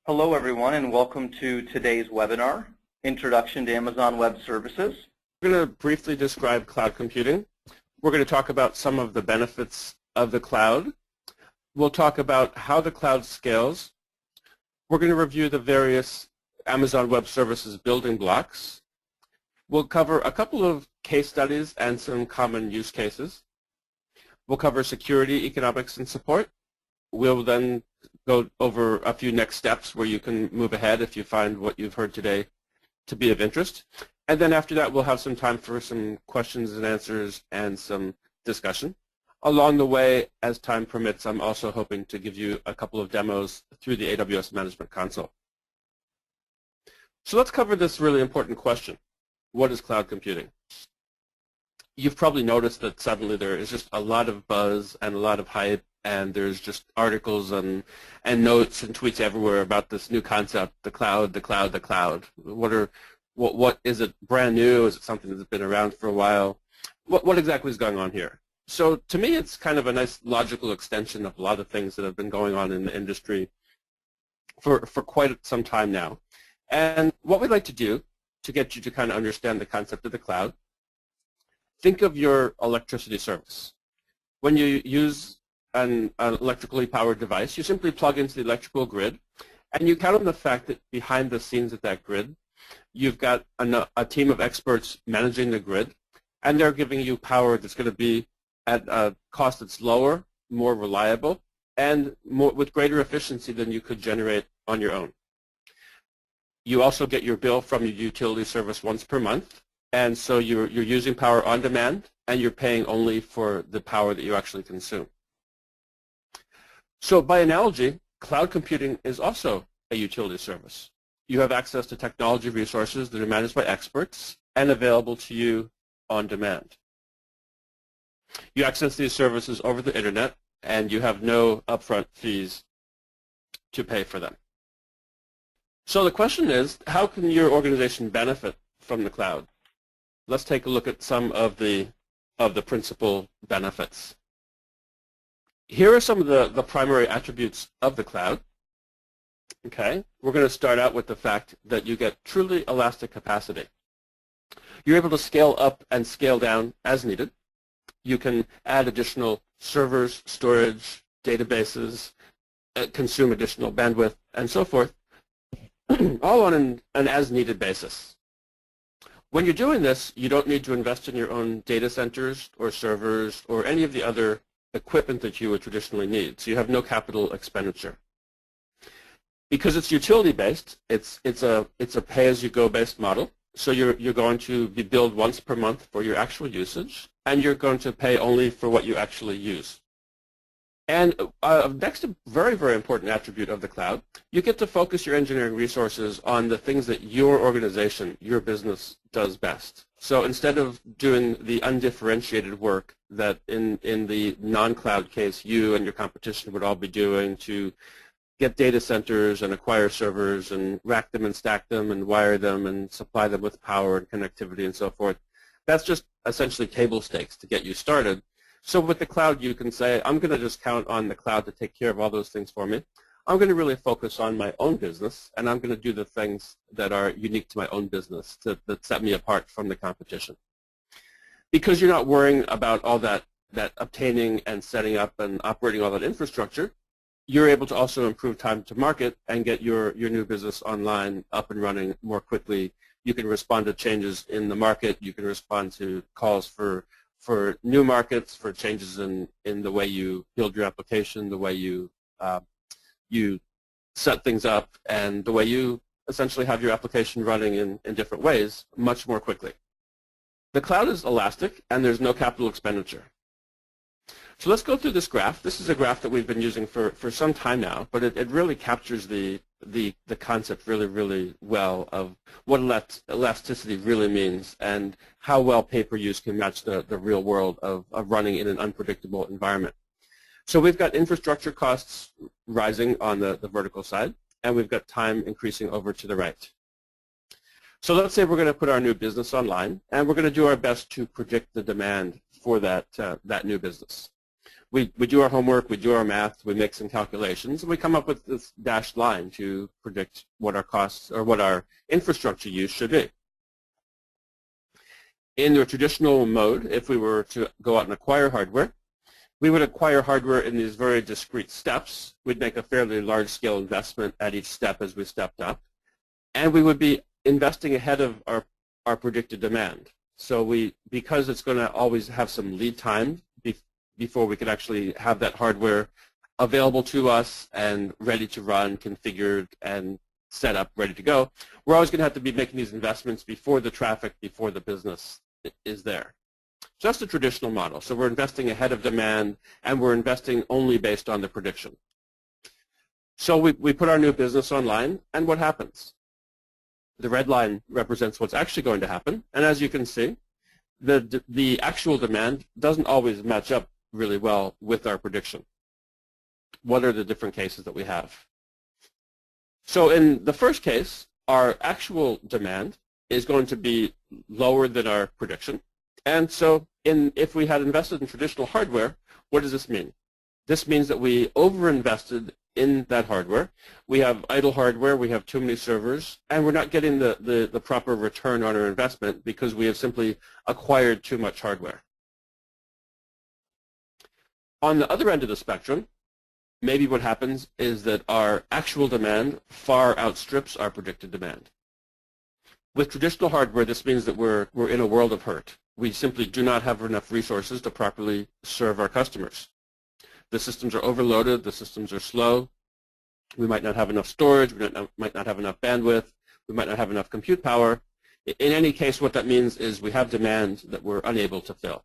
Hello everyone and welcome to today's webinar, Introduction to Amazon Web Services. We're going to briefly describe cloud computing. We're going to talk about some of the benefits of the cloud. We'll talk about how the cloud scales. We're going to review the various Amazon Web Services building blocks. We'll cover a couple of case studies and some common use cases. We'll cover security, economics, and support. We'll then go over a few next steps where you can move ahead if you find what you've heard today to be of interest. And then after that, we'll have some time for some questions and answers and some discussion. Along the way, as time permits, I'm also hoping to give you a couple of demos through the AWS Management Console. So let's cover this really important question. What is cloud computing? You've probably noticed that suddenly there is just a lot of buzz and a lot of hype, and there's just articles and notes and tweets everywhere about this new concept, the cloud, the cloud, the cloud. What is it brand new? Is it something that's been around for a while? What exactly is going on here? So to me, it's kind of a nice logical extension of a lot of things that have been going on in the industry for quite some time now. And what we'd like to do to get you to kind of understand the concept of the cloud, think of your electricity service. When you use an electrically powered device, you simply plug into the electrical grid, and you count on the fact that behind the scenes of that grid, you've got a team of experts managing the grid, and they're giving you power that's going to be at a cost that's lower, more reliable, and with greater efficiency than you could generate on your own. You also get your bill from your utility service once per month, and so you're using power on demand, and you're paying only for the power that you actually consume. So by analogy, cloud computing is also a utility service. You have access to technology resources that are managed by experts and available to you on demand. You access these services over the internet, and you have no upfront fees to pay for them. So the question is, how can your organization benefit from the cloud? Let's take a look at some of the principal benefits. Here are some of the primary attributes of the cloud. Okay, we're going to start out with the fact that you get truly elastic capacity. You're able to scale up and scale down as needed. You can add additional servers, storage, databases, consume additional bandwidth, and so forth, all on an as-needed basis. When you're doing this, you don't need to invest in your own data centers or servers or any of the other equipment that you would traditionally need, so you have no capital expenditure. Because it's utility-based, it's a pay-as-you-go based model, so you're going to be billed once per month for your actual usage, and you're going to pay only for what you actually use. And next, a very, very important attribute of the cloud, you get to focus your engineering resources on the things that your organization, your business, does best. So instead of doing the undifferentiated work that in the non-cloud case you and your competition would all be doing to get data centers and acquire servers and rack them and stack them and wire them and supply them with power and connectivity and so forth, that's just essentially table stakes to get you started. So with the cloud, you can say, I'm going to just count on the cloud to take care of all those things for me. I'm going to really focus on my own business, and I'm going to do the things that are unique to my own business that set me apart from the competition. Because you're not worrying about all that obtaining and setting up and operating all that infrastructure, you're able to also improve time to market and get your new business online, up and running more quickly. You can respond to changes in the market. You can respond to calls for new markets, for changes in the way you build your application, the way you set things up, and the way you essentially have your application running in different ways much more quickly. The cloud is elastic, and there's no capital expenditure. So let's go through this graph. This is a graph that we've been using for some time now, but it really captures the concept really, really well of what elasticity really means and how well pay-per-use can match the real world of running in an unpredictable environment. So we've got infrastructure costs rising on the vertical side, and we've got time increasing over to the right. So let's say we're going to put our new business online, and we're going to do our best to predict the demand for that new business. we do our homework, we do our math, we make some calculations, and we come up with this dashed line to predict what our costs or what our infrastructure use should be. In the traditional mode, if we were to go out and acquire hardware, we would acquire hardware in these very discrete steps. We'd make a fairly large-scale investment at each step as we stepped up, and we would be investing ahead of our predicted demand. So because it's going to always have some lead time before we could actually have that hardware available to us and ready to run, configured, and set up, ready to go, we're always going to have to be making these investments before the traffic, before the business is there. So that's the traditional model. So we're investing ahead of demand, and we're investing only based on the prediction. So we put our new business online, and what happens? The red line represents what's actually going to happen, and as you can see, the actual demand doesn't always match up really well with our prediction. What are the different cases that we have? So in the first case, our actual demand is going to be lower than our prediction. And so if we had invested in traditional hardware, what does this mean? This means that we overinvested in that hardware. We have idle hardware, we have too many servers, and we're not getting the proper return on our investment because we have simply acquired too much hardware. On the other end of the spectrum, maybe what happens is that our actual demand far outstrips our predicted demand. With traditional hardware, this means that we're in a world of hurt. We simply do not have enough resources to properly serve our customers. The systems are overloaded, the systems are slow, we might not have enough storage, we might not have enough bandwidth, we might not have enough compute power. In any case, what that means is we have demand that we're unable to fill.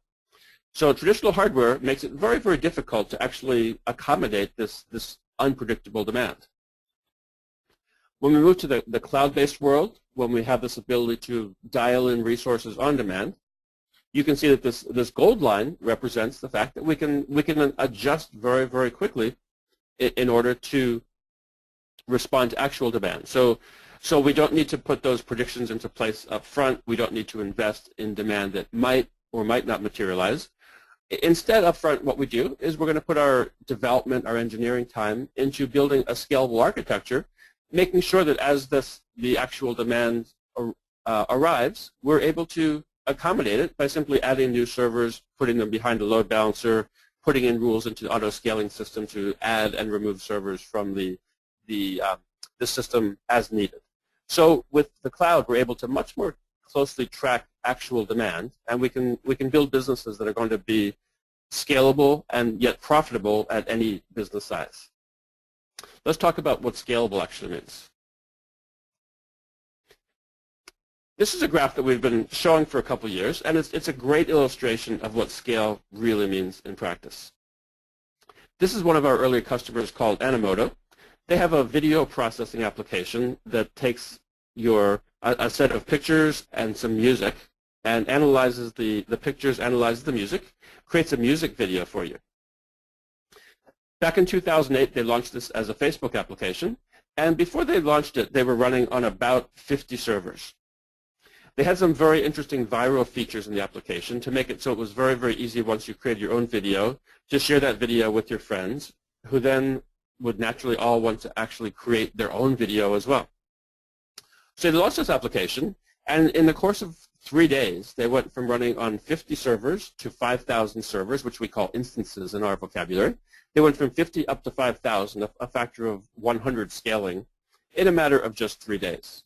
So traditional hardware makes it very, very difficult to actually accommodate this unpredictable demand. When we move to the cloud-based world, when we have this ability to dial in resources on demand, you can see that this gold line represents the fact that we can adjust very, very quickly in order to respond to actual demand. So we don't need to put those predictions into place up front. We don't need to invest in demand that might or might not materialize. Instead, up front, what we do is we're going to put our development, our engineering time into building a scalable architecture, making sure that as the actual demand arrives, we're able to accommodate it by simply adding new servers, putting them behind a load balancer, putting in rules into the auto-scaling system to add and remove servers from the system as needed. So with the cloud, we're able to much more closely track actual demand, and we can build businesses that are going to be scalable and yet profitable at any business size. Let's talk about what scalable actually means. This is a graph that we've been showing for a couple of years, and it's a great illustration of what scale really means in practice. This is one of our early customers called Animoto. They have a video processing application that takes a set of pictures and some music and analyzes the pictures, analyzes the music, creates a music video for you. Back in 2008, they launched this as a Facebook application, and before they launched it, they were running on about 50 servers. They had some very interesting viral features in the application to make it so it was very, very easy once you create your own video to share that video with your friends, who then would naturally all want to actually create their own video as well. So they launched this application, and in the course of 3 days, they went from running on 50 servers to 5,000 servers, which we call instances in our vocabulary. They went from 50 up to 5,000, a factor of 100 scaling, in a matter of just 3 days.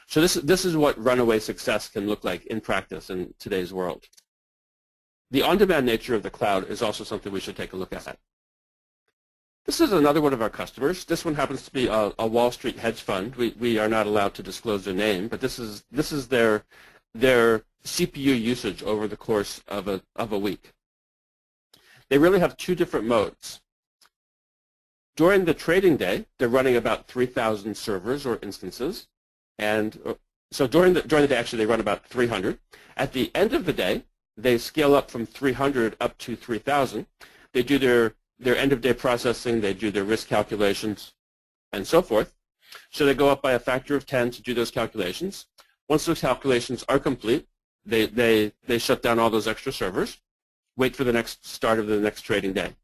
So this is what runaway success can look like in practice in today's world. The on-demand nature of the cloud is also something we should take a look at. This is another one of our customers. This one happens to be a Wall Street hedge fund. We are not allowed to disclose their name, but this is their CPU usage over the course of a week. They really have two different modes. During the trading day, they're running about 3,000 servers or instances, and so during the day, actually, they run about 300. At the end of the day, they scale up from 300 up to 3,000. They do their end-of-day processing, they do their risk calculations, and so forth. So they go up by a factor of 10 to do those calculations. Once those calculations are complete, they shut down all those extra servers, wait for the next start of the next trading day.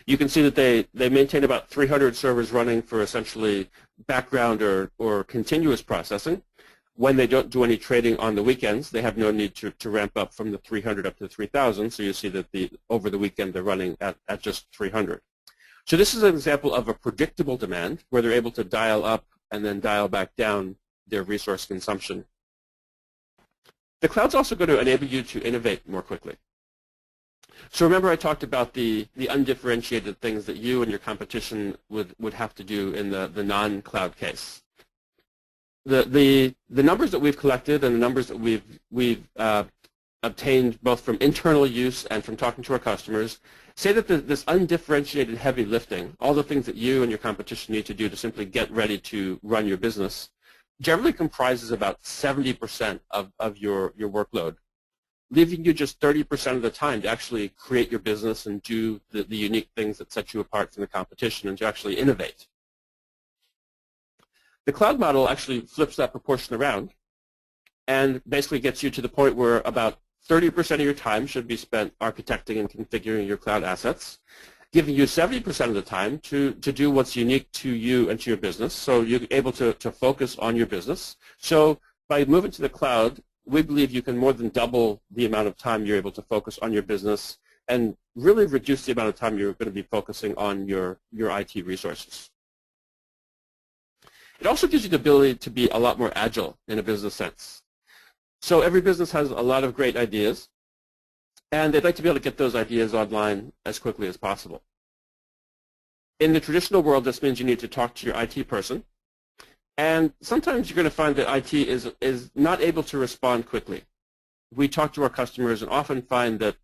You can see that they maintain about 300 servers running for essentially background or continuous processing. When they don't do any trading on the weekends, they have no need to ramp up from the 300 up to 3,000. So you see that over the weekend they're running at just 300. So this is an example of a predictable demand where they're able to dial up and then dial back down their resource consumption. The cloud's also going to enable you to innovate more quickly. So remember I talked about the undifferentiated things that you and your competition would have to do in the non-cloud case. The numbers that we've collected and the numbers that we've obtained both from internal use and from talking to our customers say that this undifferentiated heavy lifting, all the things that you and your competition need to do to simply get ready to run your business, generally comprises about 70% of your workload, leaving you just 30% of the time to actually create your business and do the unique things that set you apart from the competition and to actually innovate. The cloud model actually flips that proportion around and basically gets you to the point where about 30% of your time should be spent architecting and configuring your cloud assets, giving you 70% of the time to do what's unique to you and to your business, so you're able to focus on your business. So by moving to the cloud, we believe you can more than double the amount of time you're able to focus on your business and really reduce the amount of time you're going to be focusing on your IT resources. It also gives you the ability to be a lot more agile in a business sense. So every business has a lot of great ideas, and they'd like to be able to get those ideas online as quickly as possible. In the traditional world, this means you need to talk to your IT person, and sometimes you're going to find that IT is not able to respond quickly. We talk to our customers and often find that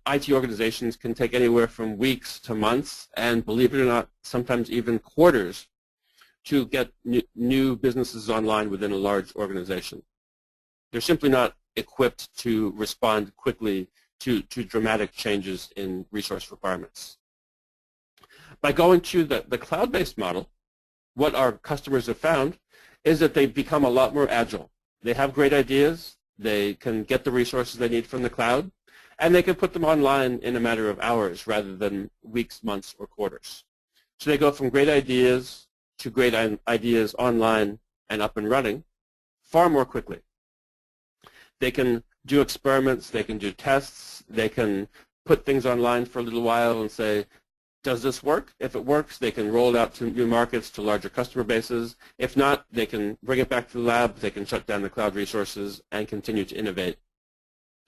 IT organizations can take anywhere from weeks to months, and believe it or not, sometimes even quarters, to get new businesses online within a large organization. They're simply not equipped to respond quickly to dramatic changes in resource requirements. By going to the cloud-based model, what our customers have found is that they become a lot more agile. They have great ideas, they can get the resources they need from the cloud, and they can put them online in a matter of hours rather than weeks, months, or quarters. So they go from great ideas to great ideas online and up and running far more quickly. They can do experiments, they can do tests, they can put things online for a little while and say, does this work? If it works, they can roll it out to new markets, to larger customer bases. If not, they can bring it back to the lab, they can shut down the cloud resources and continue to innovate.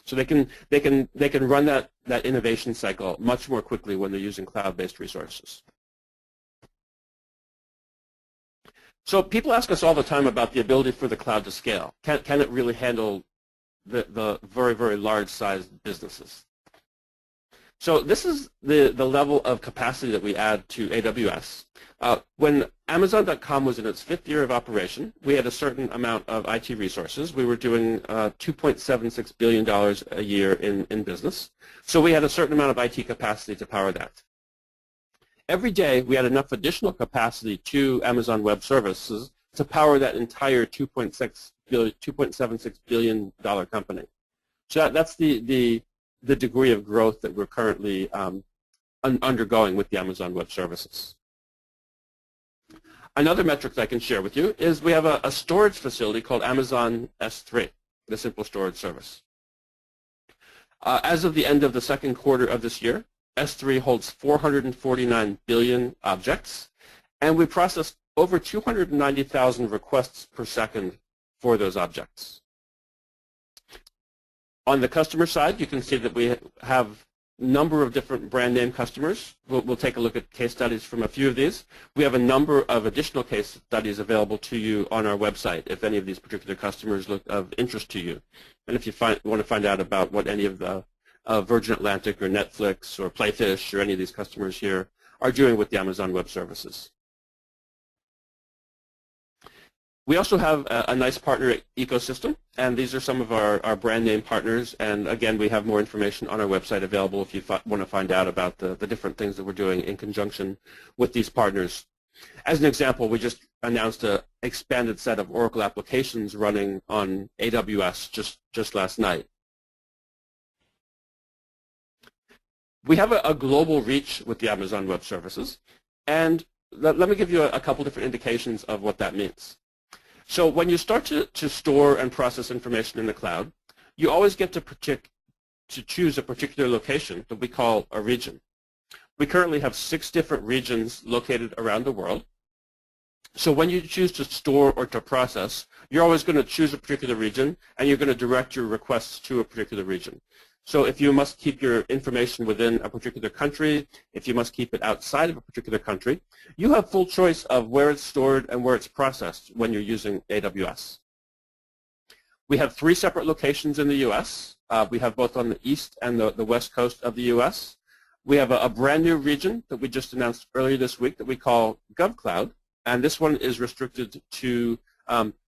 So they can run that innovation cycle much more quickly when they're using cloud-based resources. So people ask us all the time about the ability for the cloud to scale. Can it really handle the very, very large-sized businesses? So this is the level of capacity that we add to AWS. When Amazon.com was in its 5th year of operation, we had a certain amount of IT resources. We were doing $2.76 billion a year in business. So we had a certain amount of IT capacity to power that. Every day, we had enough additional capacity to Amazon Web Services to power that entire $2.76 billion company. So that's the degree of growth that we're currently undergoing with the Amazon Web Services. Another metric that I can share with you is we have a storage facility called Amazon S3, the Simple Storage Service. As of the end of the second quarter of this year, S3 holds 449 billion objects, and we processed over 290,000 requests per second for those objects. On the customer side, you can see that we have a number of different brand name customers. We'll take a look at case studies from a few of these. We have a number of additional case studies available to you on our website if any of these particular customers look of interest to you. And if you want to find out about what any of the Virgin Atlantic or Netflix or Playfish or any of these customers here are doing with the Amazon Web Services. We also have a nice partner ecosystem, and these are some of our brand name partners. And again, we have more information on our website available if you want to find out about the different things that we're doing in conjunction with these partners. As an example, we just announced an expanded set of Oracle applications running on AWS just last night. We have a global reach with the Amazon Web Services, and let me give you a couple different indications of what that means. So when you start to store and process information in the cloud, you always get to choose a particular location that we call a region. We currently have 6 different regions located around the world. So when you choose to store or to process, you're always going to choose a particular region, and you're going to direct your requests to a particular region. So if you must keep your information within a particular country, if you must keep it outside of a particular country, you have full choice of where it's stored and where it's processed when you're using AWS. We have 3 separate locations in the U.S. We have both on the east and the west coast of the U.S. We have a brand new region that we just announced earlier this week that we call GovCloud, and this one is restricted to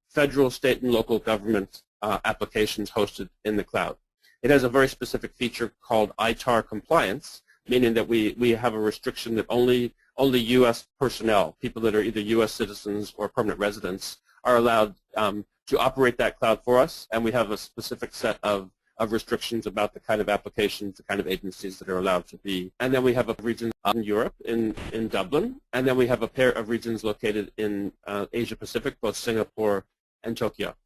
federal, state, and local government applications hosted in the cloud. It has a very specific feature called ITAR compliance, meaning that we have a restriction that only U.S. personnel, people that are either U.S. citizens or permanent residents, are allowed to operate that cloud for us, and we have a specific set of restrictions about the kind of applications, the kind of agencies that are allowed to be. And then we have a region in Europe, in Dublin, and then we have a pair of regions located in Asia Pacific, both Singapore and Tokyo.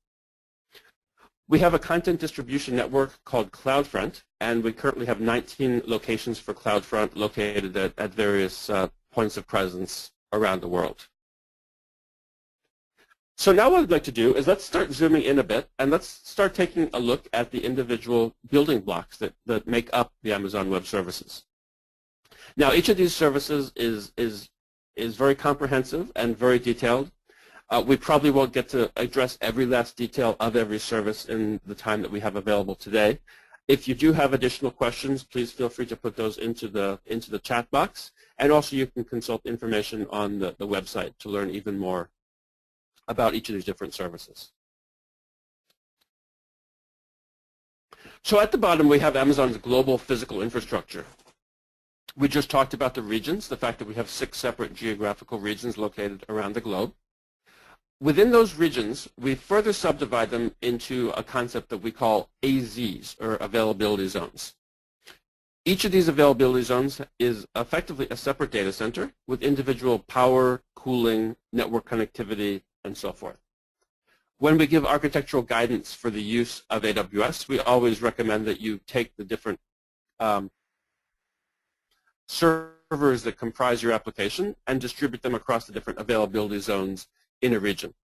We have a content distribution network called CloudFront, and we currently have 19 locations for CloudFront located at various points of presence around the world. So now what I'd like to do is let's start zooming in a bit, and let's start taking a look at the individual building blocks that make up the Amazon Web Services. Now, each of these services is very comprehensive and very detailed. We probably won't get to address every last detail of every service in the time that we have available today. If you do have additional questions, please feel free to put those into the chat box, and also you can consult information on the website to learn even more about each of these different services. So at the bottom we have Amazon's global physical infrastructure. We just talked about the regions, the fact that we have 6 separate geographical regions located around the globe. Within those regions, we further subdivide them into a concept that we call AZs, or availability zones. Each of these availability zones is effectively a separate data center with individual power, cooling, network connectivity, and so forth. When we give architectural guidance for the use of AWS, we always recommend that you take the different servers that comprise your application and distribute them across the different availability zones in a region.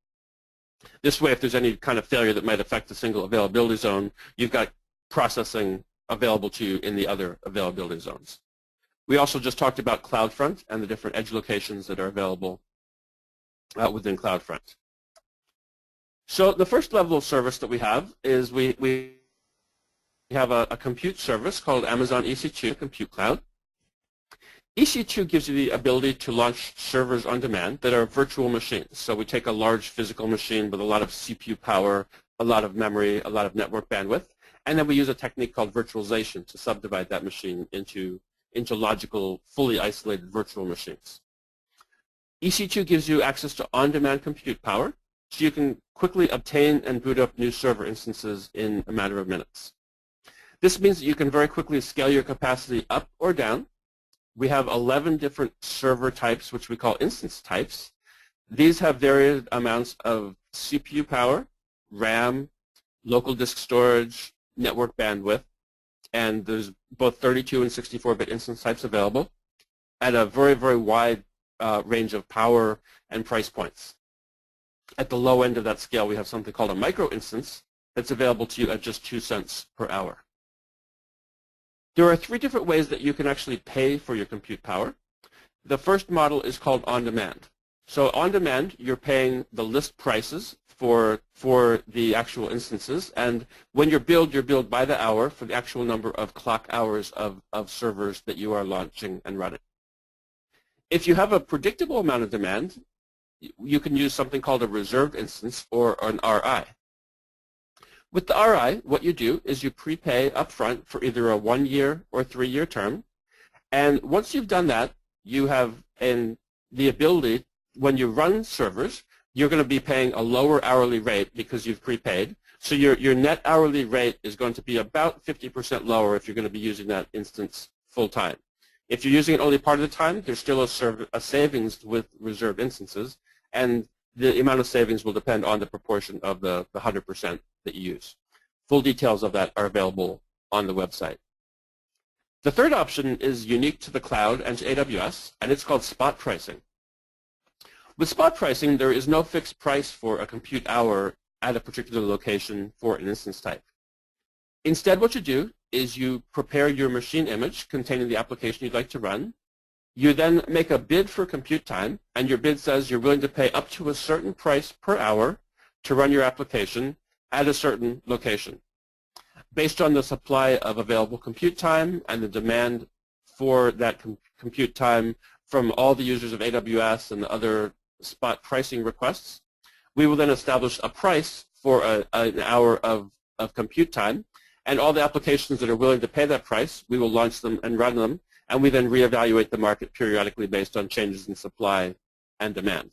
This way, if there's any kind of failure that might affect a single availability zone, you've got processing available to you in the other availability zones. We also just talked about CloudFront and the different edge locations that are available within CloudFront. So the first level of service that we have is we have a compute service called Amazon EC2 Compute Cloud. EC2 gives you the ability to launch servers on demand that are virtual machines. So we take a large physical machine with a lot of CPU power, a lot of memory, a lot of network bandwidth, and then we use a technique called virtualization to subdivide that machine into logical, fully isolated virtual machines. EC2 gives you access to on-demand compute power, so you can quickly obtain and boot up new server instances in a matter of minutes. This means that you can very quickly scale your capacity up or down. We have 11 different server types, which we call instance types. These have varied amounts of CPU power, RAM, local disk storage, network bandwidth, and there's both 32 and 64-bit instance types available at a very, very wide range of power and price points. At the low end of that scale, we have something called a micro instance that's available to you at just 2 cents per hour. There are 3 different ways that you can actually pay for your compute power. The first model is called on-demand. So on-demand, you're paying the list prices for the actual instances, and when you're billed by the hour for the actual number of clock hours of servers that you are launching and running. If you have a predictable amount of demand, you can use something called a reserved instance or an RI. With the RI, what you do is you prepay upfront for either a 1-year or 3-year term, and once you've done that, you have the ability, when you run servers, you're going to be paying a lower hourly rate because you've prepaid, so your net hourly rate is going to be about 50% lower if you're going to be using that instance full time. If you're using it only part of the time, there's still a savings with reserved instances, and the amount of savings will depend on the proportion of the 100% that you use. Full details of that are available on the website. The third option is unique to the cloud and to AWS, and it's called spot pricing. With spot pricing, there is no fixed price for a compute hour at a particular location for an instance type. Instead, what you do is you prepare your machine image containing the application you'd like to run. You then make a bid for compute time, and your bid says you're willing to pay up to a certain price per hour to run your application at a certain location. Based on the supply of available compute time and the demand for that compute time from all the users of AWS and the other spot pricing requests, we will then establish a price for an hour of compute time, and all the applications that are willing to pay that price, we will launch them and run them, and we then reevaluate the market periodically based on changes in supply and demand.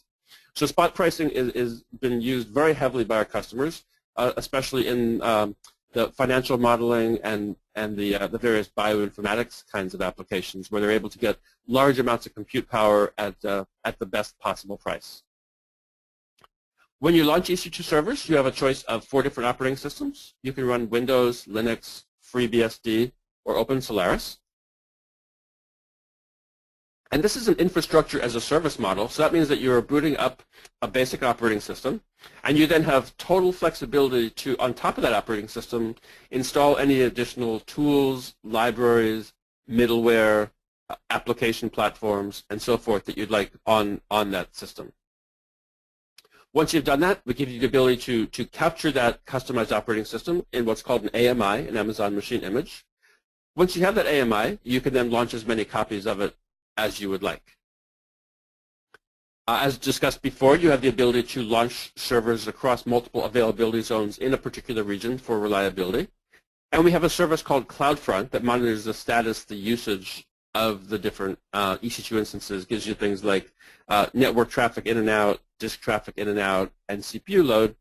So spot pricing is been used very heavily by our customers, especially in the financial modeling and the various bioinformatics kinds of applications where they're able to get large amounts of compute power at the best possible price. When you launch EC2 servers, you have a choice of 4 different operating systems. You can run Windows, Linux, FreeBSD, or OpenSolaris. And this is an infrastructure as a service model, so that means that you're booting up a basic operating system, and you then have total flexibility to, on top of that operating system, install any additional tools, libraries, middleware, application platforms, and so forth that you'd like on that system. Once you've done that, we give you the ability to capture that customized operating system in what's called an AMI, an Amazon Machine Image. Once you have that AMI, you can then launch as many copies of it as you would like. As discussed before, you have the ability to launch servers across multiple availability zones in a particular region for reliability. And we have a service called CloudFront that monitors the status, the usage of the different EC2 instances, gives you things like network traffic in and out, disk traffic in and out, and CPU load.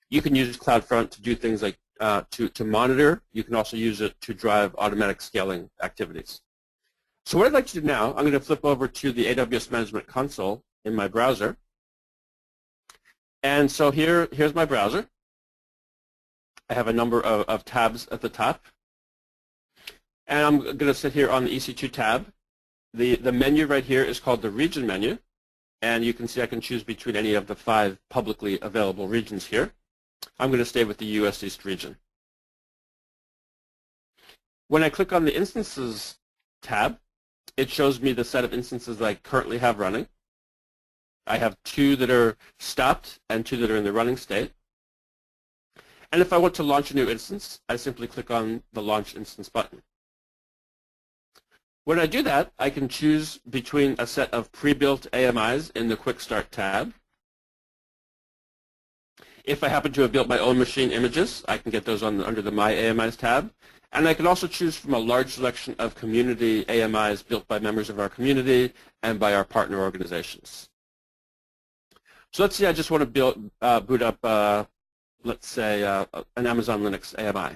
You can use CloudFront to do things like to monitor. You can also use it to drive automatic scaling activities. So what I'd like to do now, I'm going to flip over to the AWS Management Console in my browser. And so here's my browser. I have a number of tabs at the top. And I'm going to sit here on the EC2 tab. The menu right here is called the region menu. And you can see I can choose between any of the 5 publicly available regions here. I'm going to stay with the US East region. When I click on the Instances tab, it shows me the set of instances that I currently have running. I have 2 that are stopped and 2 that are in the running state. And if I want to launch a new instance, I simply click on the Launch Instance button. When I do that, I can choose between a set of pre-built AMIs in the Quick Start tab. If I happen to have built my own machine images, I can get those under the My AMIs tab. And I can also choose from a large selection of community AMIs built by members of our community and by our partner organizations. So let's say I just want to boot up, let's say, an Amazon Linux AMI.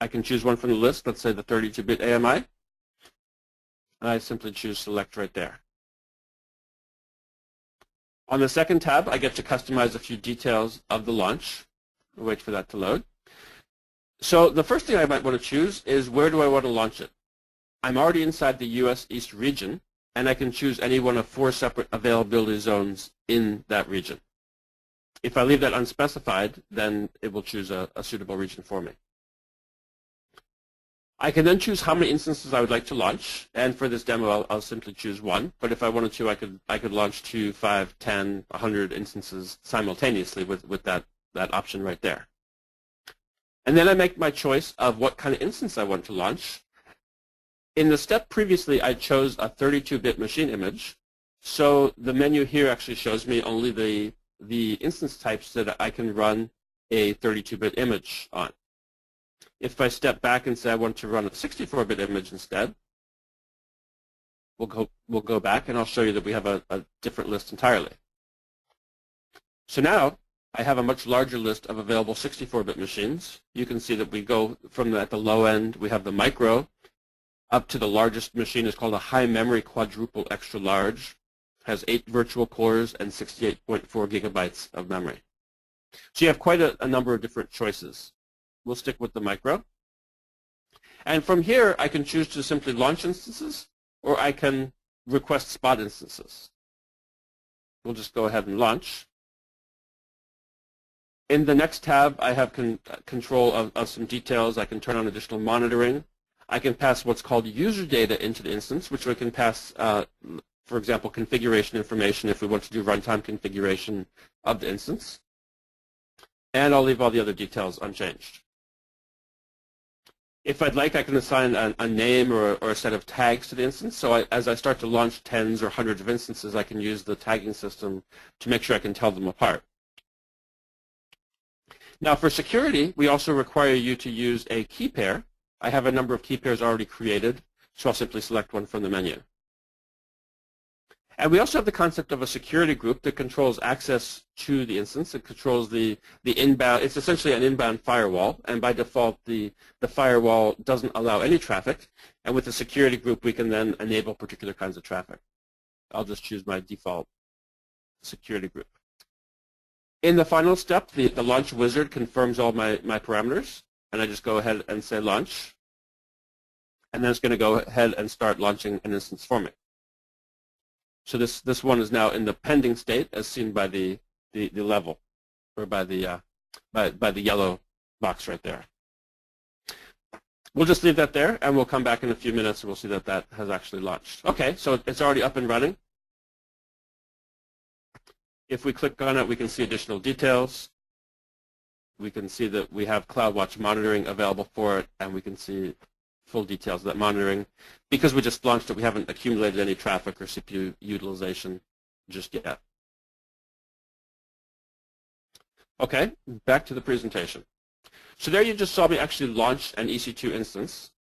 I can choose one from the list, let's say the 32-bit AMI. I simply choose Select right there. On the second tab, I get to customize a few details of the launch. I'll wait for that to load. So the first thing I might want to choose is where do I want to launch it? I'm already inside the US East region, and I can choose any one of 4 separate availability zones in that region. If I leave that unspecified, then it will choose a suitable region for me. I can then choose how many instances I would like to launch, and for this demo, I'll simply choose 1. But if I wanted to, I could launch 2, 5, 10, 100 instances simultaneously with that option right there. And then I make my choice of what kind of instance I want to launch. In the step previously, I chose a 32-bit machine image, so the menu here actually shows me only the instance types that I can run a 32-bit image on. If I step back and say I want to run a 64-bit image instead, we'll go back and I'll show you that we have a different list entirely. So now I have a much larger list of available 64-bit machines. You can see that we go from at the low end, we have the micro, up to the largest machine is called a high memory quadruple extra large. Has 8 virtual cores and 68.4 gigabytes of memory. So you have quite a number of different choices. We'll stick with the micro. And from here, I can choose to simply launch instances, or I can request spot instances. We'll just go ahead and launch. In the next tab, I have control of some details. I can turn on additional monitoring. I can pass what's called user data into the instance, which we can pass, for example, configuration information if we want to do runtime configuration of the instance. And I'll leave all the other details unchanged. If I'd like, I can assign a name or a set of tags to the instance. So as I start to launch tens or hundreds of instances, I can use the tagging system to make sure I can tell them apart. Now for security, we also require you to use a key pair. I have a number of key pairs already created, so I'll simply select one from the menu. And we also have the concept of a security group that controls access to the instance. It controls the inbound. It's essentially an inbound firewall, and by default, the firewall doesn't allow any traffic. And with the security group, we can then enable particular kinds of traffic. I'll just choose my default security group. In the final step, the launch wizard confirms all my parameters, and I just go ahead and say launch. And then it's going to go ahead and start launching an instance for me. So this one is now in the pending state, as seen by the level, or by the yellow box right there. We'll just leave that there, and we'll come back in a few minutes, and we'll see that that has actually launched. Okay, so it's already up and running. If we click on it, we can see additional details. We can see that we have CloudWatch monitoring available for it, and we can see full details of that monitoring. Because we just launched it, we haven't accumulated any traffic or CPU utilization just yet. Okay, back to the presentation. So there you just saw me actually launch an EC2 instance,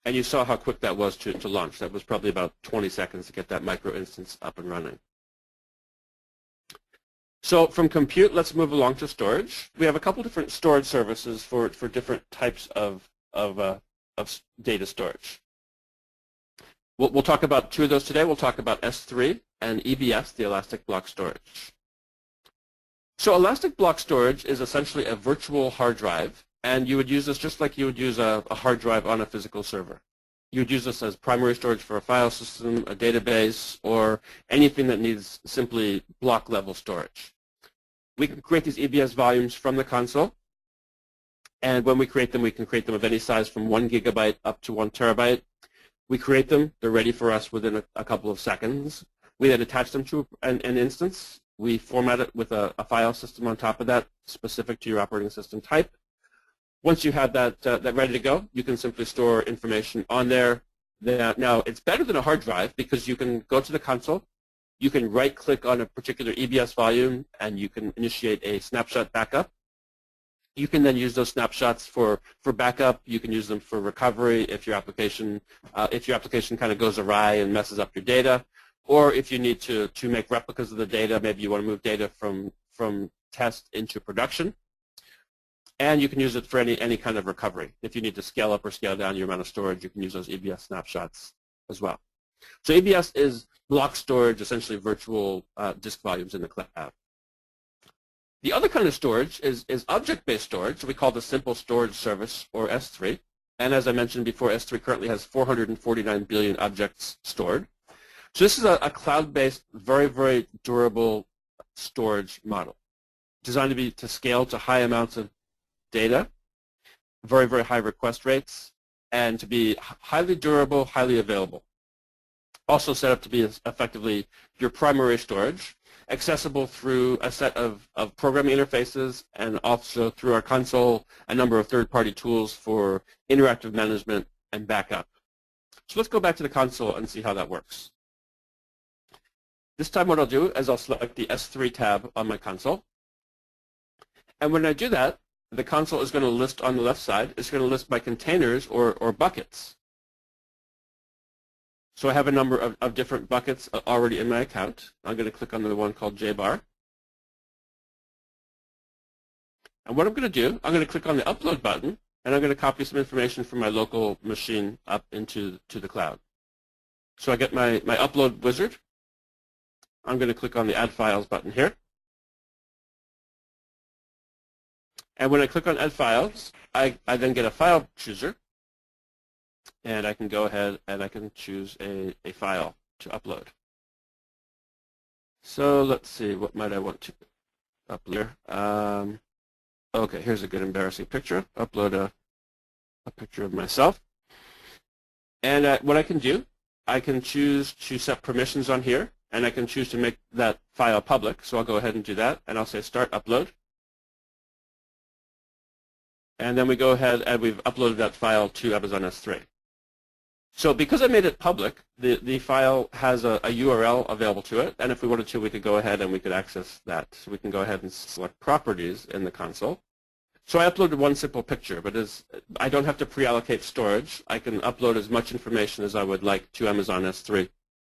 and you saw how quick that was to launch. That was probably about 20 seconds to get that micro instance up and running. So from compute, let's move along to storage. We have a couple different storage services for different types of data storage. We'll talk about 2 of those today. We'll talk about S3 and EBS, the Elastic Block Storage. So Elastic Block Storage is essentially a virtual hard drive, and you would use this just like you would use a hard drive on a physical server. You would use this as primary storage for a file system, a database, or anything that needs simply block-level storage. We can create these EBS volumes from the console, and when we create them, we can create them of any size from 1 gigabyte up to 1 terabyte. We create them. They're ready for us within a couple of seconds. We then attach them to an instance. We format it with a file system on top of that, specific to your operating system type. Once you have that ready to go, you can simply store information on there. Now, it's better than a hard drive because you can go to the console. You can right-click on a particular EBS volume, and you can initiate a snapshot backup. You can then use those snapshots for backup. You can use them for recovery if your application kind of goes awry and messes up your data, or if you need to make replicas of the data. Maybe you want to move data from test into production. And you can use it for any kind of recovery. If you need to scale up or scale down your amount of storage, you can use those EBS snapshots as well. So EBS is block storage, essentially virtual disk volumes in the cloud. The other kind of storage is object-based storage. We call the Simple Storage Service, or S3. And as I mentioned before, S3 currently has 449 billion objects stored. So this is a cloud-based, very, very durable storage model, designed to scale to high amounts of data, very, very high request rates, and to be highly durable, highly available. Also set up to be effectively your primary storage, accessible through a set of programming interfaces, and also through our console, a number of third-party tools for interactive management and backup. So let's go back to the console and see how that works. This time what I'll do is I'll select the S3 tab on my console. And when I do that, the console is going to list on the left side. It's going to list my containers or buckets. So I have a number of different buckets already in my account. I'm going to click on the one called JBar. And what I'm going to do, I'm going to click on the upload button, and I'm going to copy some information from my local machine up into the cloud. So I get my upload wizard. I'm going to click on the Add Files button here. And when I click on Add Files, I then get a file chooser, and I can go ahead and I can choose a file to upload. So let's see, what might I want to upload here? Okay, here's a good embarrassing picture. Upload a picture of myself. And what I can do, I can choose to set permissions on here, and I can choose to make that file public. So I'll go ahead and do that, and I'll say Start Upload. And then we go ahead and we've uploaded that file to Amazon S3. So because I made it public, the file has a URL available to it, and if we wanted to, we could go ahead and we could access that. So we can go ahead and select Properties in the console. So I uploaded one simple picture, but I don't have to pre-allocate storage. I can upload as much information as I would like to Amazon S3,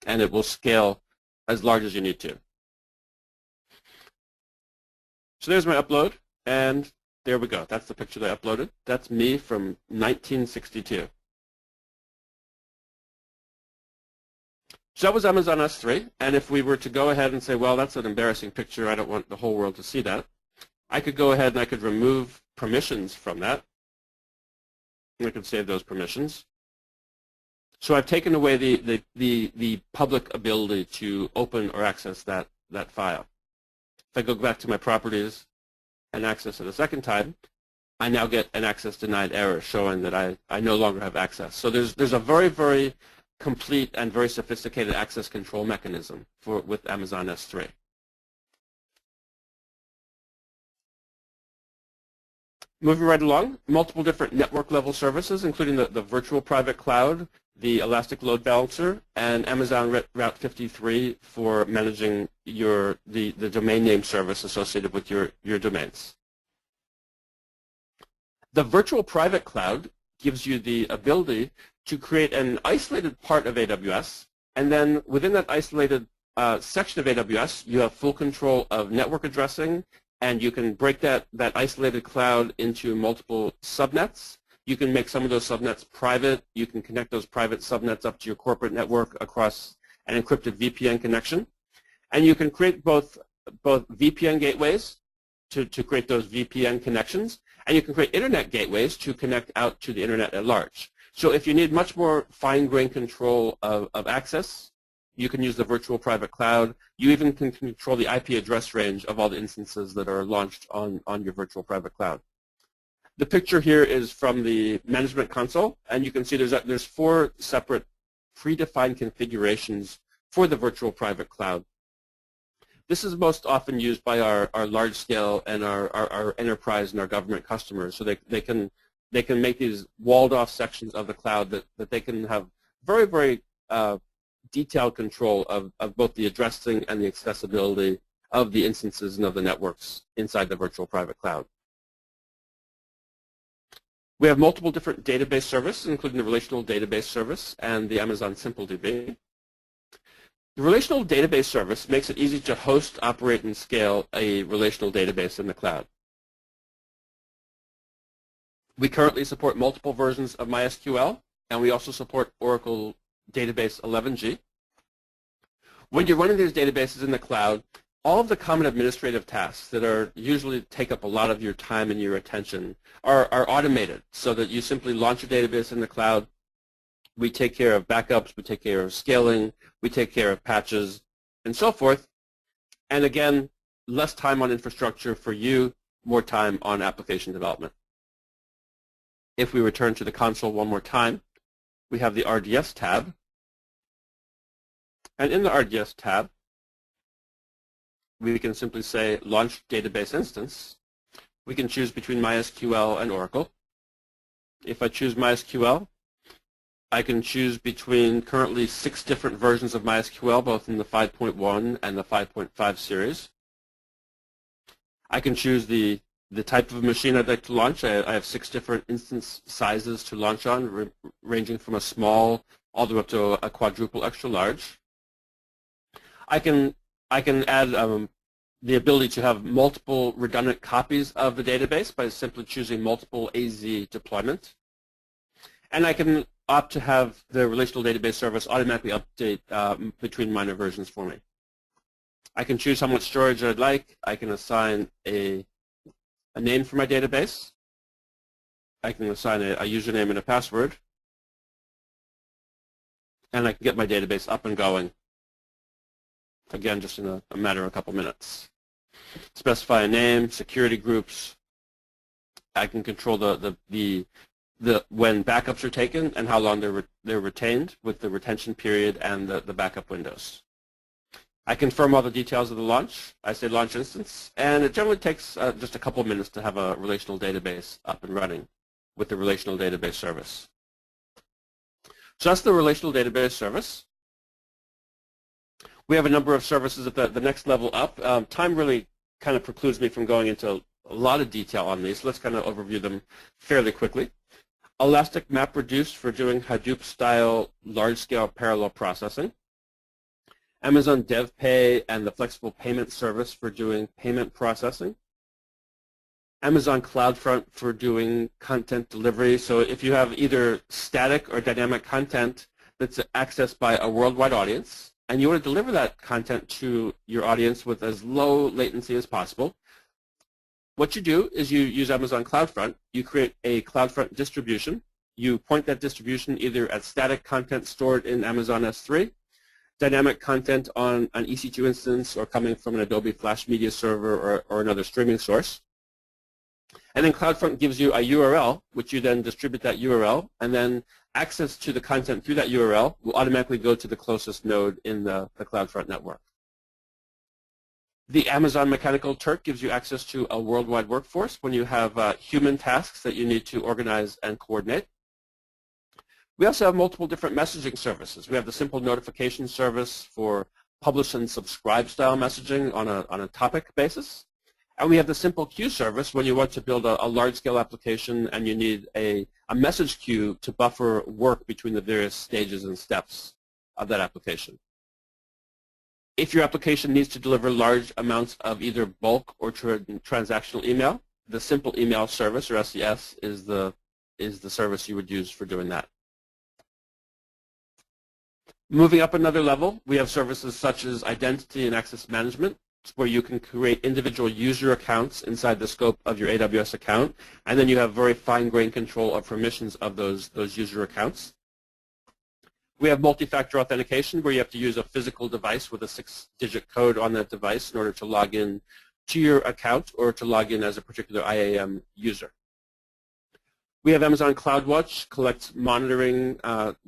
and it will scale as large as you need to. So there's my upload, and there we go. That's the picture that I uploaded. That's me from 1962. So that was Amazon S3, and if we were to go ahead and say, well, that's an embarrassing picture, I don't want the whole world to see that, I could go ahead and I could remove permissions from that. I could save those permissions. So I've taken away the public ability to open or access that file. If I go back to my properties and access it a second time, I now get an access denied error showing that I no longer have access. So there's a very, very complete and very sophisticated access control mechanism with Amazon S3. Moving right along, multiple different network level services, including the virtual private cloud, the Elastic Load Balancer, and Amazon Route 53 for managing the domain name service associated with your domains. The virtual private cloud gives you the ability to create an isolated part of AWS, and then within that isolated section of AWS, you have full control of network addressing, and you can break that isolated cloud into multiple subnets. You can make some of those subnets private. You can connect those private subnets up to your corporate network across an encrypted VPN connection. And you can create both VPN gateways to create those VPN connections, and you can create internet gateways to connect out to the internet at large. So if you need much more fine-grained control of access, you can use the virtual private cloud. You even can control the IP address range of all the instances that are launched on your virtual private cloud. The picture here is from the management console, and you can see there's 4 separate predefined configurations for the virtual private cloud. This is most often used by our large-scale and our enterprise and our government customers, so they can make these walled-off sections of the cloud that they can have very, very detailed control of both the addressing and the accessibility of the instances and of the networks inside the virtual private cloud. We have multiple different database services, including the relational database service and the Amazon SimpleDB. The relational database service makes it easy to host, operate, and scale a relational database in the cloud. We currently support multiple versions of MySQL, and we also support Oracle Database 11G. When you're running these databases in the cloud, all of the common administrative tasks that are usually take up a lot of your time and your attention are automated, so that you simply launch a database in the cloud. We take care of backups, we take care of scaling, we take care of patches, and so forth. And again, less time on infrastructure for you, more time on application development. If we return to the console one more time, we have the RDS tab. And in the RDS tab, we can simply say Launch Database Instance. We can choose between MySQL and Oracle. If I choose MySQL, I can choose between currently 6 different versions of MySQL, both in the 5.1 and the 5.5 series. I can choose the type of machine I'd like to launch. I have 6 different instance sizes to launch on, ranging from a small all the way up to a quadruple extra large. I can add the ability to have multiple redundant copies of the database by simply choosing multiple AZ deployment. And I can opt to have the relational database service automatically update between minor versions for me. I can choose how much storage I'd like. I can assign a name for my database. I can assign a username and a password. And I can get my database up and going, again, just in a matter of a couple minutes. Specify a name, security groups. I can control when backups are taken and how long they're retained with the retention period and the backup windows. I confirm all the details of the launch. I say launch instance, and it generally takes just a couple of minutes to have a relational database up and running with the relational database service. So that's the relational database service. We have a number of services at the next level up. Time really kind of precludes me from going into a lot of detail on these. Let's kind of overview them fairly quickly. Elastic MapReduce for doing Hadoop-style large-scale parallel processing. Amazon DevPay and the flexible payment service for doing payment processing. Amazon CloudFront for doing content delivery. So if you have either static or dynamic content that's accessed by a worldwide audience, and you want to deliver that content to your audience with as low latency as possible, what you do is you use Amazon CloudFront. You create a CloudFront distribution. You point that distribution either at static content stored in Amazon S3, dynamic content on an EC2 instance, or coming from an Adobe Flash Media Server or another streaming source. And then CloudFront gives you a URL, which you then distribute that URL, and then access to the content through that URL will automatically go to the closest node in the CloudFront network. The Amazon Mechanical Turk gives you access to a worldwide workforce when you have human tasks that you need to organize and coordinate. We also have multiple different messaging services. We have the simple notification service for publish and subscribe style messaging on a topic basis. And we have the simple queue service when you want to build a large-scale application and you need a message queue to buffer work between the various stages and steps of that application. If your application needs to deliver large amounts of either bulk or transactional email, the simple email service, or SES, is the service you would use for doing that. Moving up another level, we have services such as identity and access management, where you can create individual user accounts inside the scope of your AWS account, and then you have very fine-grained control of permissions of those user accounts. We have multi-factor authentication, where you have to use a physical device with a 6-digit code on that device in order to log in to your account or to log in as a particular IAM user. We have Amazon CloudWatch, collects monitoring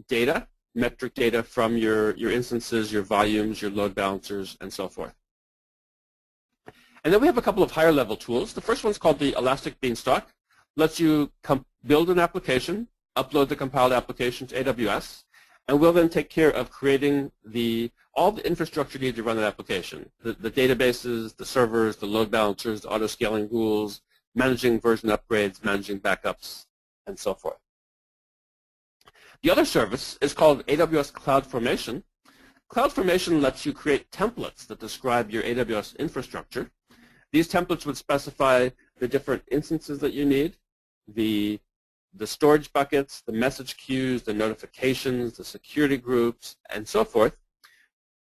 data, metric data from your instances, your volumes, your load balancers, and so forth. And then we have a couple of higher level tools. The first one's called the Elastic Beanstalk. Lets you build an application, upload the compiled application to AWS, and we'll then take care of creating all the infrastructure needed to run that application. The databases, the servers, the load balancers, the auto-scaling rules, managing version upgrades, managing backups, and so forth. The other service is called AWS CloudFormation. CloudFormation lets you create templates that describe your AWS infrastructure. These templates would specify the different instances that you need, the storage buckets, the message queues, the notifications, the security groups, and so forth.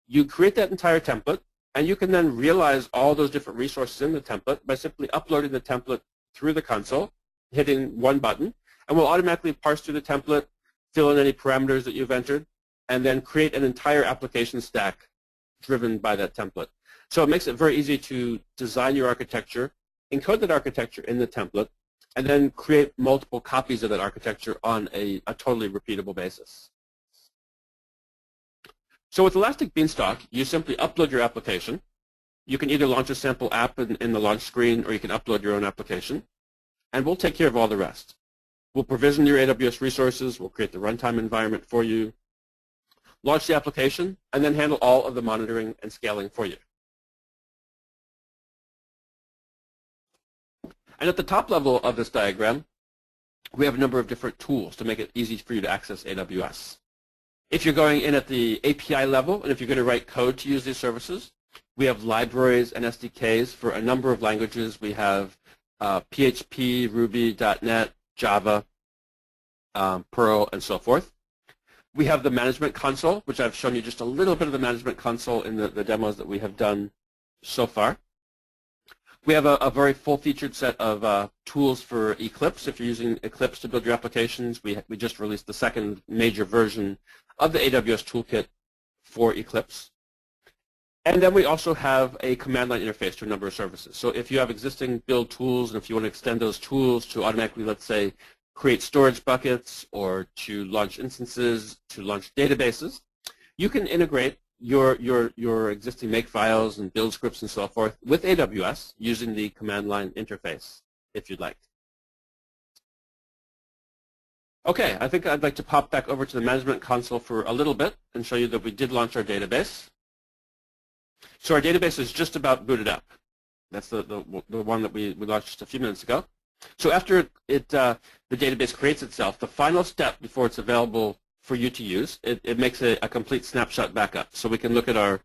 You create that entire template, and you can then realize all those different resources in the template by simply uploading the template through the console, hitting one button, and we'll automatically parse through the template, fill in any parameters that you've entered, and then create an entire application stack driven by that template. So it makes it very easy to design your architecture, encode that architecture in the template, and then create multiple copies of that architecture on a totally repeatable basis. So with Elastic Beanstalk, you simply upload your application. You can either launch a sample app in the launch screen, or you can upload your own application, and we'll take care of all the rest. We'll provision your AWS resources, we'll create the runtime environment for you, launch the application, and then handle all of the monitoring and scaling for you. And at the top level of this diagram, we have a number of different tools to make it easy for you to access AWS. If you're going in at the API level, and if you're going to write code to use these services, We have libraries and SDKs for a number of languages. We have PHP, Ruby, .NET, Java, Perl, and so forth. We have the Management Console, which I've shown you just a little bit of the Management Console in the demos that we have done so far. We have a very full-featured set of tools for Eclipse. If you're using Eclipse to build your applications, we just released the second major version of the AWS Toolkit for Eclipse. And then we also have a command line interface to a number of services. So if you have existing build tools, and if you want to extend those tools to automatically, let's say, create storage buckets or to launch instances, to launch databases, you can integrate your existing makefiles and build scripts and so forth with AWS using the command line interface, if you'd like. Okay, I think I'd like to pop back over to the Management Console for a little bit and show you that we did launch our database. So our database is just about booted up. That's the one that we launched just a few minutes ago. So after the database creates itself, the final step before it's available for you to use, it makes a complete snapshot backup. So we can look at our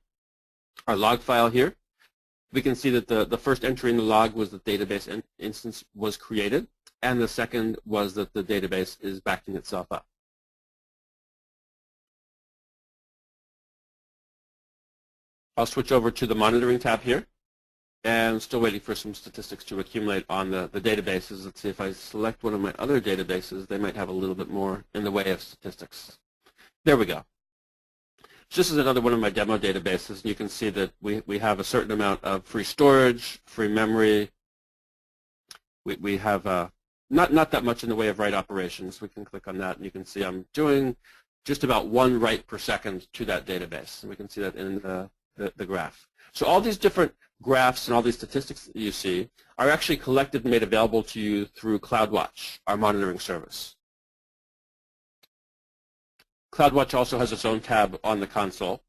log file here. We can see that the first entry in the log was the database instance was created, and the second was that the database is backing itself up. I'll switch over to the monitoring tab here, and still waiting for some statistics to accumulate on the databases. Let's see if I select one of my other databases, they might have a little bit more in the way of statistics. There we go. So this is another one of my demo databases, and you can see that we have a certain amount of free storage, free memory. We have not that much in the way of write operations. We can click on that, and you can see I'm doing just about 1 write per second to that database, and we can see that in the graph. So all these different graphs and all these statistics that you see are actually collected and made available to you through CloudWatch, our monitoring service. CloudWatch also has its own tab on the console,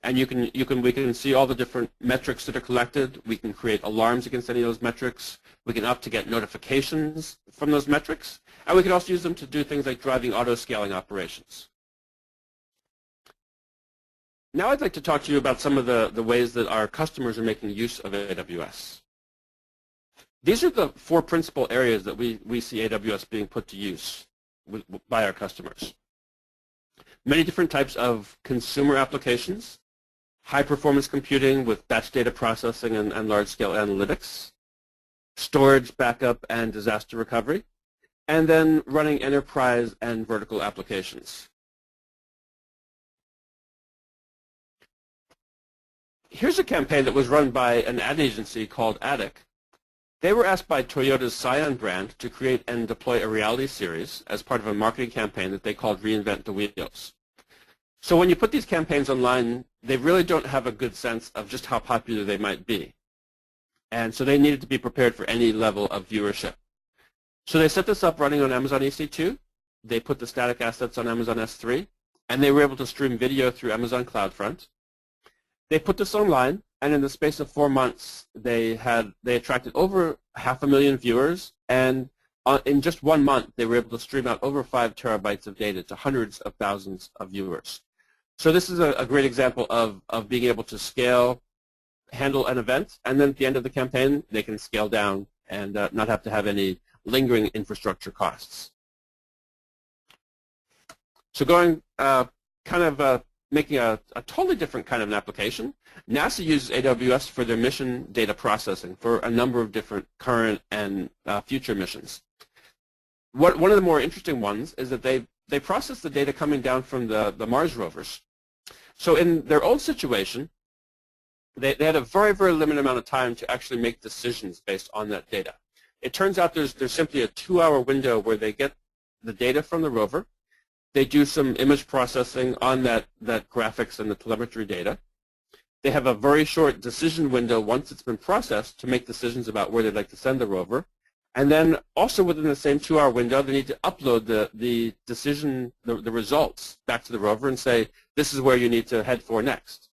and we can see all the different metrics that are collected. We can create alarms against any of those metrics. We can opt to get notifications from those metrics, and we can also use them to do things like driving auto-scaling operations. Now I'd like to talk to you about some of the ways that our customers are making use of AWS. These are the 4 principal areas that we see AWS being put to use by our customers. Many different types of consumer applications, high-performance computing with batch data processing and large-scale analytics, storage, backup, and disaster recovery, and then running enterprise and vertical applications. Here's a campaign that was run by an ad agency called Attic. They were asked by Toyota's Scion brand to create and deploy a reality series as part of a marketing campaign that they called Reinvent the Wheels. So when you put these campaigns online, they really don't have a good sense of just how popular they might be. And so they needed to be prepared for any level of viewership. So they set this up running on Amazon EC2. They put the static assets on Amazon S3, and they were able to stream video through Amazon CloudFront. They put this online, and in the space of 4 months, they attracted over 500,000 viewers, and in just 1 month, they were able to stream out over 5 terabytes of data to hundreds of thousands of viewers. So this is a great example of being able to scale, handle an event, and then at the end of the campaign, they can scale down and not have to have any lingering infrastructure costs. So going making a totally different kind of an application, NASA uses AWS for their mission data processing for a number of different current and future missions. One of the more interesting ones is that they process the data coming down from the Mars rovers. So in their old situation, they had a very, very limited amount of time to actually make decisions based on that data. It turns out there's simply a 2-hour window where they get the data from the rover. They do some image processing on that graphics and the telemetry data. They have a very short decision window once it's been processed to make decisions about where they'd like to send the rover. And then also within the same 2-hour window, they need to upload the decision, the results back to the rover and say, this is where you need to head for next.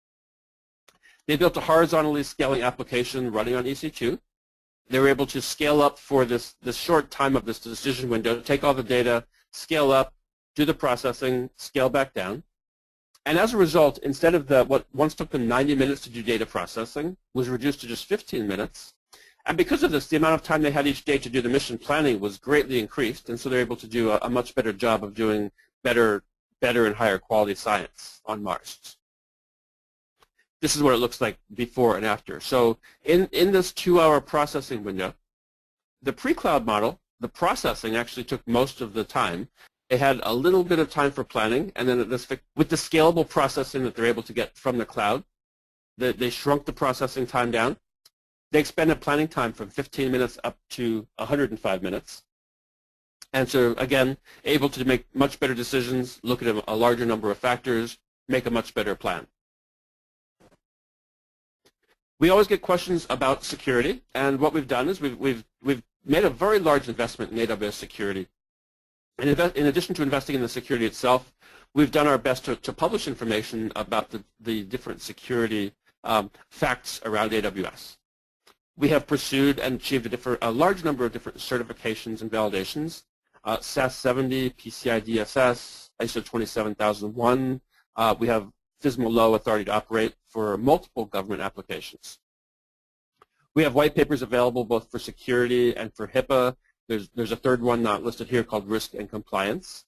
They built a horizontally scaling application running on EC2. They were able to scale up for this short time of this decision window, take all the data, scale up, do the processing, scale back down. And as a result, instead of what once took them 90 minutes to do data processing was reduced to just 15 minutes. And because of this, the amount of time they had each day to do the mission planning was greatly increased, and so they're able to do a much better job of doing better and higher quality science on Mars. This is what it looks like before and after. So in this 2-hour processing window, the pre-cloud model, the processing actually took most of the time. They had a little bit of time for planning, and then with the scalable processing that they're able to get from the cloud, they shrunk the processing time down. They expanded planning time from 15 minutes up to 105 minutes. And so, again, able to make much better decisions, look at a larger number of factors, make a much better plan. We always get questions about security, and what we've done is we've made a very large investment in AWS security. And in addition to investing in the security itself, we've done our best to publish information about the different security facts around AWS. We have pursued and achieved a large number of different certifications and validations, SAS 70, PCI DSS, ISO 27001. We have FSMA Low authority to operate for multiple government applications. We have white papers available both for security and for HIPAA. There's a third one not listed here called Risk and Compliance.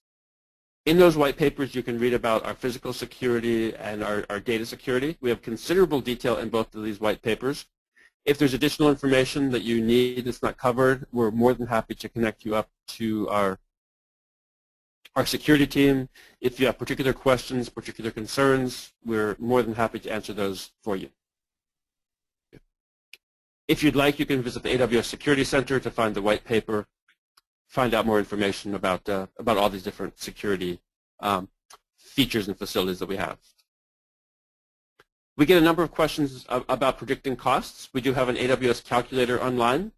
In those white papers, you can read about our physical security and our data security. We have considerable detail in both of these white papers. If there's additional information that you need that's not covered, we're more than happy to connect you up to our security team. If you have particular questions, particular concerns, we're more than happy to answer those for you. If you'd like, you can visit the AWS Security Center to find the white paper, find out more information about all these different security features and facilities that we have. We get a number of questions about predicting costs. We do have an AWS calculator online.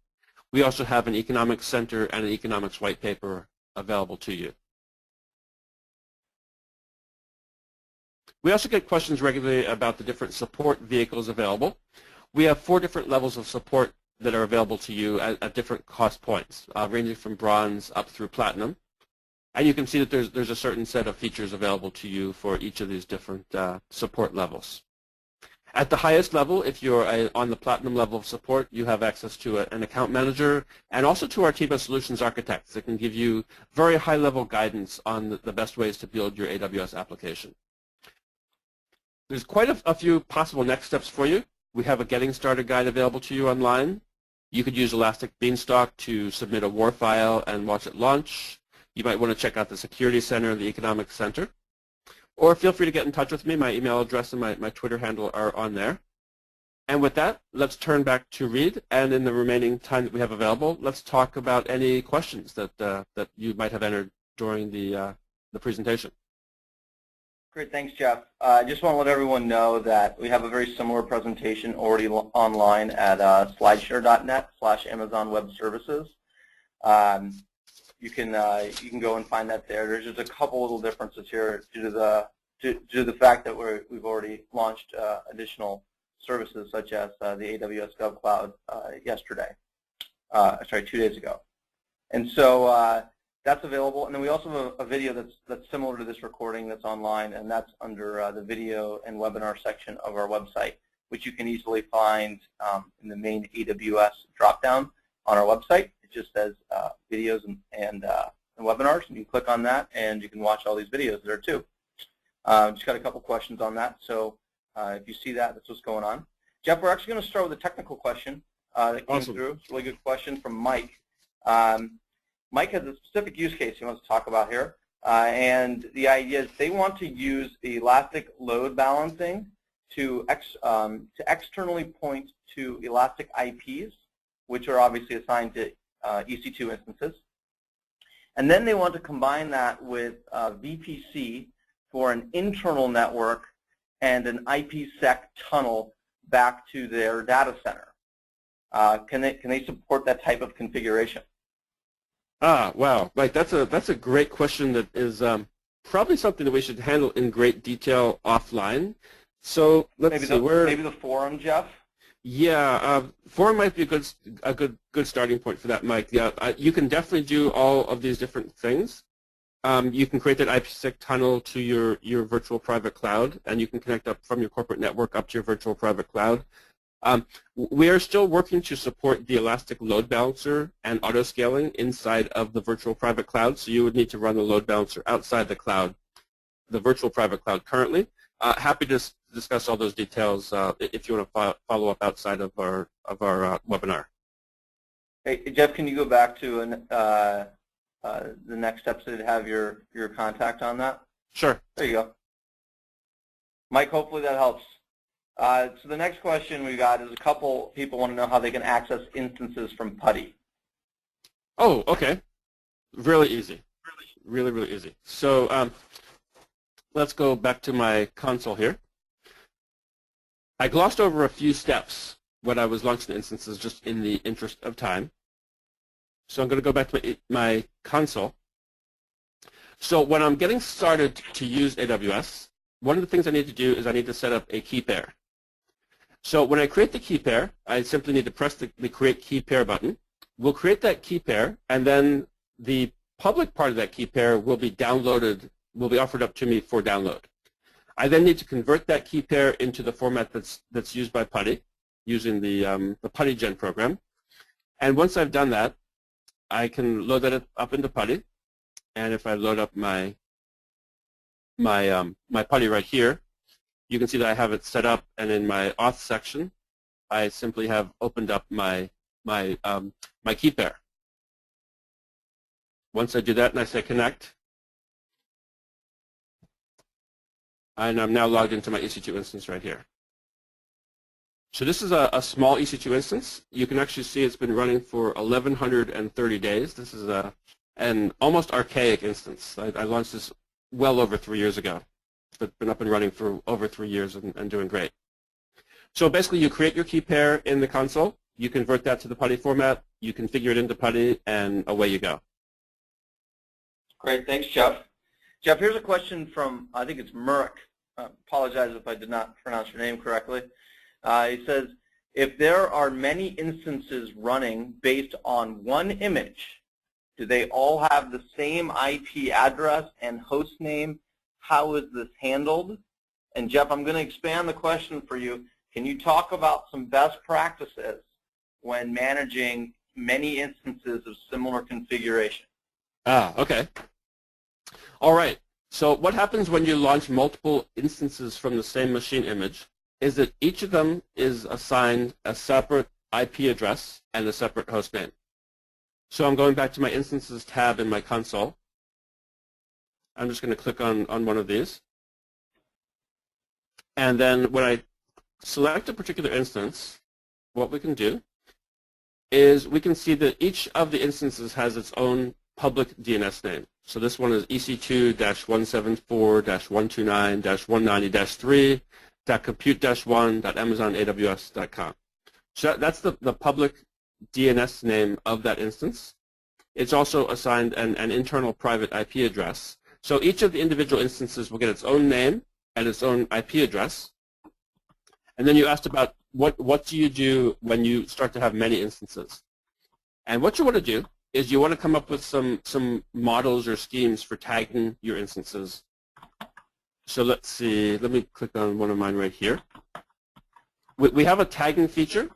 We also have an economics center and an economics white paper available to you. We also get questions regularly about the different support vehicles available. We have 4 different levels of support that are available to you at different cost points, ranging from bronze up through platinum. And you can see that there's a certain set of features available to you for each of these different support levels. At the highest level, if you're on the platinum level of support, you have access to an account manager and also to our team of solutions architects that can give you very high-level guidance on the best ways to build your AWS application. There's quite a few possible next steps for you. We have a Getting Started guide available to you online. You could use Elastic Beanstalk to submit a WAR file and watch it launch. You might want to check out the Security Center and the Economics Center. Or feel free to get in touch with me. My email address and my Twitter handle are on there. And with that, let's turn back to Reid. And in the remaining time that we have available, let's talk about any questions that you might have entered during the presentation. Great, thanks, Jeff. I just want to let everyone know that we have a very similar presentation already online at slideshare.net/Amazon Web Services. You can go and find that there. There's just a couple little differences here due to the fact that we've already launched additional services such as the AWS GovCloud yesterday. 2 days ago, and so that's available. And then we also have a video that's similar to this recording that's online, and that's under the video and webinar section of our website, which you can easily find in the main AWS dropdown on our website. It just says videos and webinars, and you click on that, and you can watch all these videos there too. Just got a couple questions on that, so if you see that, that's what's going on. Jeff, we're actually going to start with a technical question that came through. It's a really good question from Mike. Mike has a specific use case he wants to talk about here, and the idea is they want to use the elastic load balancing to externally point to elastic IPs, which are obviously assigned to EC2 instances. And then they want to combine that with VPC for an internal network and an IPsec tunnel back to their data center. Can they support that type of configuration? Wow, Mike, that's a great question that is probably something that we should handle in great detail offline. So let's see, maybe the forum, Jeff. Yeah, forum might be a good starting point for that, Mike. Yeah, you can definitely do all of these different things. You can create that IPsec tunnel to your virtual private cloud, and you can connect up from your corporate network up to your virtual private cloud. We are still working to support the Elastic Load Balancer and auto-scaling inside of the virtual private cloud, so you would need to run the load balancer outside the cloud, the virtual private cloud currently. Happy to discuss all those details if you want to follow up outside of our webinar. Hey, Jeff, can you go back to the next step so to have your contact on that? Sure. There you go. Mike, hopefully that helps. So the next question we got is a couple people want to know how they can access instances from PuTTY. Oh, okay. Really easy. Really, really easy. So let's go back to my console here. I glossed over a few steps when I was launching the instances just in the interest of time. So I'm going to go back to my console. So when I'm getting started to use AWS, one of the things I need to do is I need to set up a key pair. So when I create the key pair, I simply need to press the Create Key Pair button. We'll create that key pair, and then the public part of that key pair will be downloaded, will be offered up to me for download. I then need to convert that key pair into the format that's used by PuTTY, using the PuTTYGen program. And once I've done that, I can load that up into PuTTY. And if I load up my PuTTY right here, you can see that I have it set up, and in my auth section, I simply have opened up my key pair. Once I do that and I say connect, and I'm now logged into my EC2 instance right here. So this is a small EC2 instance. You can actually see it's been running for 1,130 days. This is an almost archaic instance. I launched this well over 3 years ago. It's been up and running for over 3 years and doing great. So basically you create your key pair in the console, you convert that to the PuTTY format, you configure it into PuTTY, and away you go. Great, thanks, Jeff. Jeff, here's a question from, I think it's Murik. Apologize if I did not pronounce your name correctly. He says, if there are many instances running based on one image, do they all have the same IP address and host name? How is this handled? And Jeff, I'm going to expand the question for you. Can you talk about some best practices when managing many instances of similar configuration? Okay. All right. So what happens when you launch multiple instances from the same machine image is that each of them is assigned a separate IP address and a separate host name. So I'm going back to my Instances tab in my console. I'm just going to click on one of these. And then when I select a particular instance, what we can do is we can see that each of the instances has its own public DNS name. So this one is ec2-174-129-190-3.compute-1.amazonaws.com. So that's the public DNS name of that instance. It's also assigned an internal private IP address. So each of the individual instances will get its own name and its own IP address. And then you asked about what do you do when you start to have many instances. And what you want to do is you want to come up with some models or schemes for tagging your instances. So let's see, let me click on one of mine right here. We have a tagging feature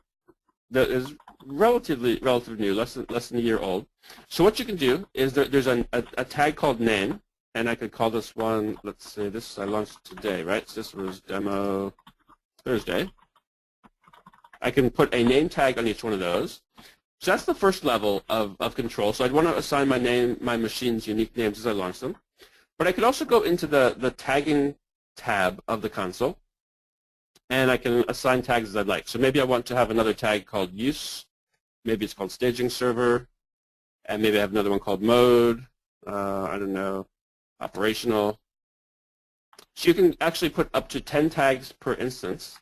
that is relatively new, less than a year old. So what you can do is there's a tag called name, and I could call this one, let's say this I launched today, right? So this was demo Thursday. I can put a name tag on each one of those. So that's the first level of control. So I'd want to assign my machine's unique names as I launch them. But I could also go into the tagging tab of the console, and I can assign tags as I'd like. So maybe I want to have another tag called use. Maybe it's called staging server. And maybe I have another one called mode. I don't know, operational. So you can actually put up to 10 tags per instance.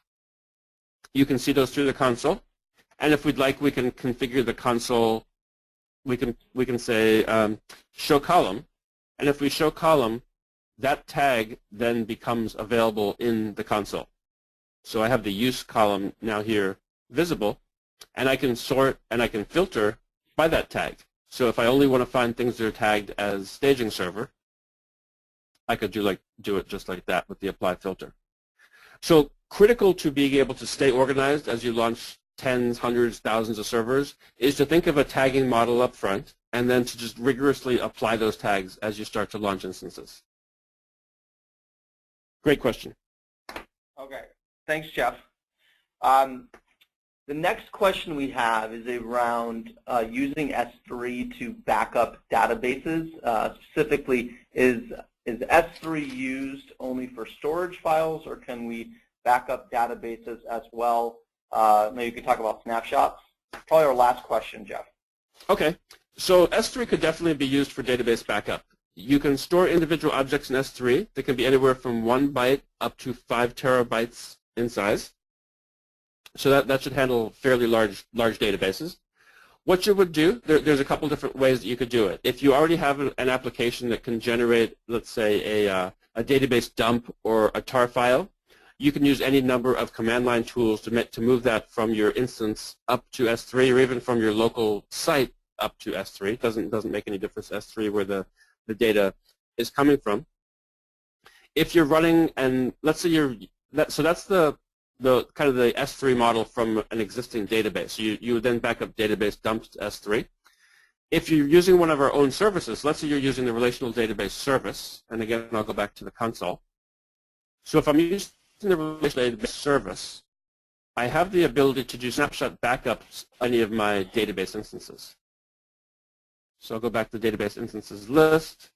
You can see those through the console. And if we'd like, we can configure the console. We can say show column. And if we show column, that tag then becomes available in the console. So I have the use column now here visible, and I can sort and I can filter by that tag. So if I only want to find things that are tagged as staging server, I could do it just like that with the apply filter. So critical to being able to stay organized as you launch tens, hundreds, thousands of servers is to think of a tagging model up front and then to just rigorously apply those tags as you start to launch instances. Great question. Okay, thanks, Jeff. The next question we have is around using S3 to back up databases. Specifically, is S3 used only for storage files, or can we back up databases as well? Maybe you could talk about snapshots. Probably our last question, Jeff. Okay, so S3 could definitely be used for database backup. You can store individual objects in S3 that can be anywhere from 1 byte up to 5 terabytes in size. So that should handle fairly large databases. What you would do, there's a couple different ways that you could do it. If you already have an application that can generate, let's say, a database dump or a tar file, you can use any number of command line tools to move that from your instance up to S3, or even from your local site up to S3. It doesn't make any difference S3 where the data is coming from. If you're running, and let's say so that's the kind of the S3 model from an existing database. You would then back up database dumps to S3. If you're using one of our own services, let's say you're using the relational database service, and again, I'll go back to the console. So if I'm using the relational database service, I have the ability to do snapshot backups of any of my database instances. So I'll go back to the database instances list.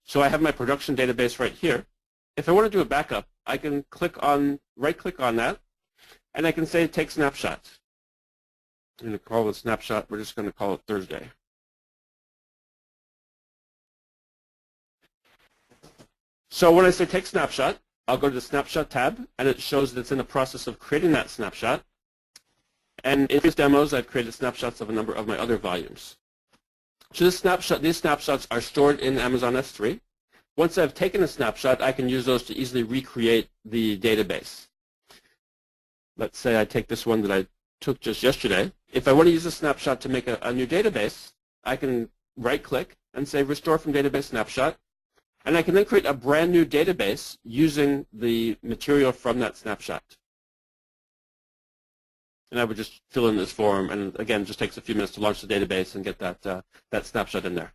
So I have my production database right here. If I want to do a backup, I can right-click on that, and I can say take snapshot. I'm going to call it snapshot. We're just going to call it Thursday. So when I say take snapshot, I'll go to the snapshot tab, and it shows that it's in the process of creating that snapshot. And in these demos, I've created snapshots of a number of my other volumes. So these snapshots are stored in Amazon S3. Once I've taken a snapshot, I can use those to easily recreate the database. Let's say I take this one that I took just yesterday. If I want to use a snapshot to make a new database, I can right-click and say Restore from Database Snapshot, and I can then create a brand new database using the material from that snapshot. And I would just fill in this form, and again, it just takes a few minutes to launch the database and get that snapshot in there.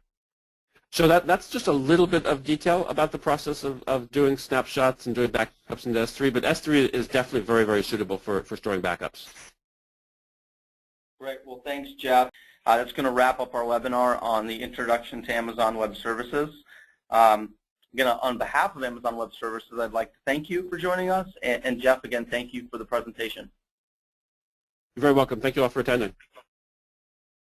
So that's just a little bit of detail about the process of doing snapshots and doing backups into S3, but S3 is definitely very, very suitable for storing backups. Great. Well, thanks, Jeff. That's going to wrap up our webinar on the introduction to Amazon Web Services. Again, on behalf of Amazon Web Services, I'd like to thank you for joining us, and Jeff, again, thank you for the presentation. You're very welcome. Thank you all for attending.